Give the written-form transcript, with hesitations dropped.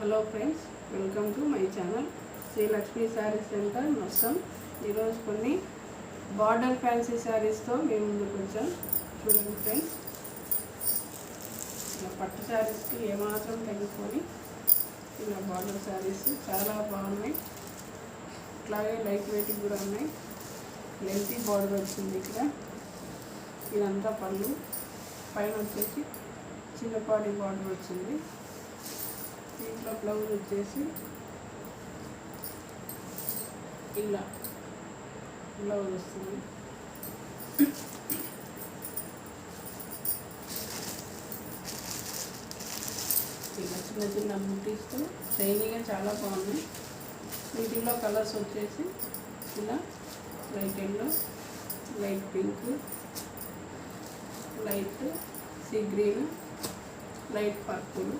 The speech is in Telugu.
Hello friends, welcome to my channel Shri Lakshmi sari centre మొత్తం. ఈరోజు కొన్ని బార్డర్ ఫ్యాన్సీ శారీస్తో మేము ముందుకు వచ్చాం. చూడండి ఫ్రెండ్స్, ఇలా పట్టు శారీస్కి ఏమాత్రం తగ్గుకొని ఇలా బార్డర్ శారీస్ చాలా బాగున్నాయి. అట్లాగే లైట్ వెయిట్ కూడా ఉన్నాయి. లెంతీ బార్డర్ వచ్చింది. ఇక్కడ ఇదంతా పళ్ళు, పైన వచ్చేసి చిన్నపాటి బార్డర్ వచ్చింది. దీంట్లో బ్లౌజ్ వచ్చేసి ఇలా బ్లౌజ్ వస్తుంది. ఇలా చిన్న చిన్న బుట్టీస్తో షైనీగా చాలా బాగున్నాయి. వీటిల్లో కలర్స్ వచ్చేసి ఇలా light yellow, light pink, light sea green, light purple,